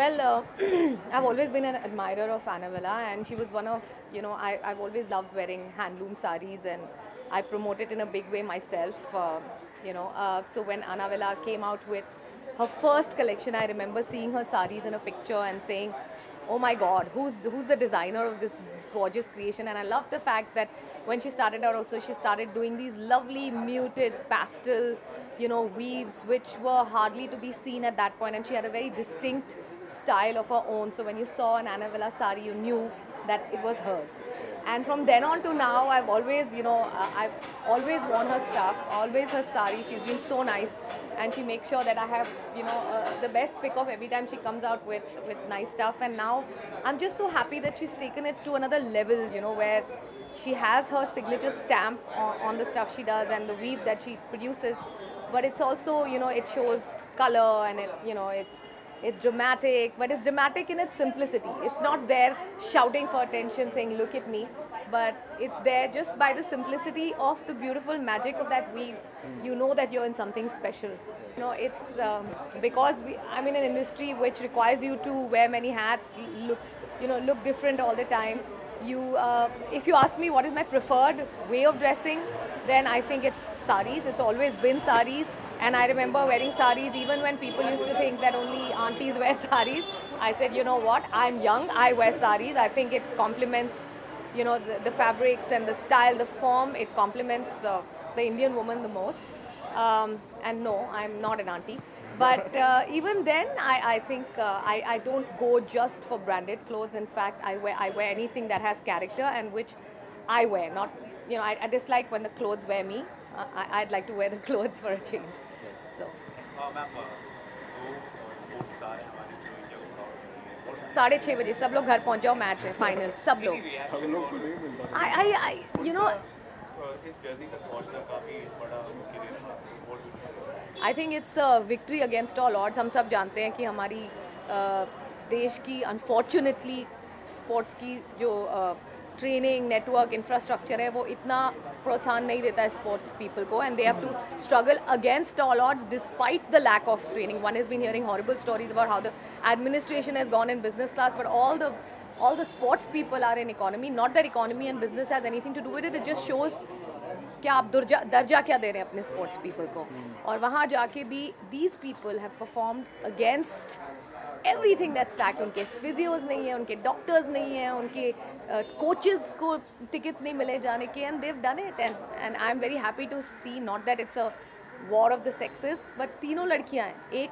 Well, I've always been an admirer of Anavila, and she was one of, I've always loved wearing handloom saris, and I promote it in a big way myself. So when Anavila came out with her first collection, I remember seeing her saris in a picture and saying, "Oh my God, who's the designer of this gorgeous creation?" And I love the fact that when she started out, also she started doing these lovely muted pastel, weaves, which were hardly to be seen at that point, and she had a very distinct style of her own. So when you saw an Anavila sari, you knew that it was hers. And from then on to now, I've always worn her stuff, always her sari. She's been so nice, and she makes sure that I have, the best pick of every time she comes out with nice stuff. And now I'm just so happy that she's taken it to another level, where she has her signature stamp on the stuff she does and the weave that she produces. But it's also, it shows color, and it's dramatic, but it's dramatic in its simplicity. It's not there shouting for attention, saying, "Look at me," but it's there just by the simplicity of the beautiful magic of that weave. You know that you're in something special. It's because I'm in an industry which requires you to wear many hats, look different all the time. If you ask me what is my preferred way of dressing, then I think it's saris. It's always been saris. And I remember wearing saris even when people used to think that only aunties wear saris. I said, you know what, I'm young, I wear saris. I think it complements, the fabrics and the style, the form. It complements the Indian woman the most. And no, I'm not an auntie. But even then, I think I don't go just for branded clothes. In fact, I wear anything that has character and which I wear. Not, I dislike when the clothes wear me. I'd like to wear the clothes for a change. So. साढ़े 6 बजे सब लोग घर पहुंच जाओ, match है final, सब लोग. I think it's a victory against all odds. हम सब जानते हैं कि हमारी देश की unfortunately स्पोर्ट्स की जो ट्रेनिंग नेटवर्क इंफ्रास्ट्रक्चर है वो इतना प्रोत्साहन नहीं देता है स्पोर्ट्स पीपल को, and they have to struggle against all odds despite the lack of training. One has been hearing horrible stories about how the administration has gone in business class, but all the sports people are in economy. Not that economy and business has anything to do with it. It just shows कि आप दर्जा क्या दे रहे हैं अपने sports people को. और वहाँ जाके भी these people have performed against everything that's stacked. उनके फिजियोज नहीं है, उनके डॉक्टर्स नहीं है, उनके कोचेस को टिकट्स नहीं मिले जाने के, and they've done it. And I'm very happy to see, not that it's a war of the sexes, but तीनों लड़कियाँ हैं. एक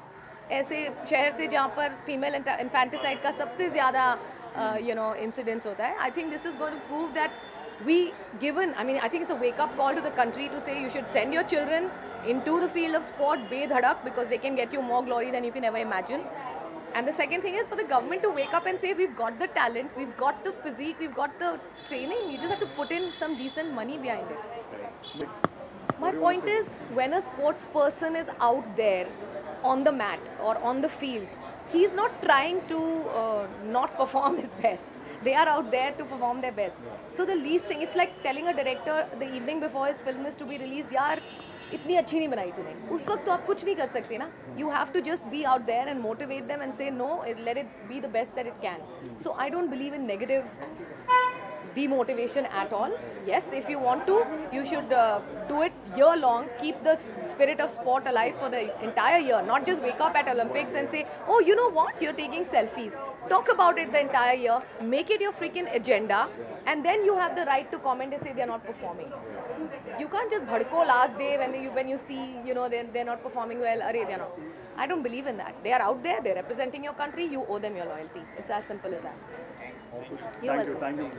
ऐसे शहर से जहाँ पर फीमेल इन्फेंटिसाइड का सबसे ज़्यादा इंसिडेंट्स होता है. I think this is going to prove that I think it's a wake-up call to the country to say you should send your children into the field of sport, bedhadak, because they can get you more glory than you can ever imagine. And the second thing is for the government to wake up and say, we've got the talent, we've got the physique, we've got the training, you just have to put in some decent money behind it. My point is, when a sports person is out there on the mat or on the field, he's not trying to not perform his best. They are out there to perform their best. So the least thing, it's like telling a director the evening before his film is to be released, yaar, इतनी अच्छी नहीं बनाई तूने. उस वक्त तो आप कुछ नहीं कर सकते ना. You have to just be out there and motivate them and say no, let it be the best that it can. So I don't believe in negative demotivation at all. Yes, if you want to, you should do it year long. Keep the spirit of sport alive for the entire year. Not just wake up at Olympics and say, oh, you know what, you're taking selfies. Talk about it the entire year. Make it your freaking agenda. And then you have the right to comment and say they're not performing. You can't just bhadko last day when you see, they're not performing well. Arey, they're not. I don't believe in that. They are out there. They're representing your country. You owe them your loyalty. It's as simple as that. You're welcome. Thank you.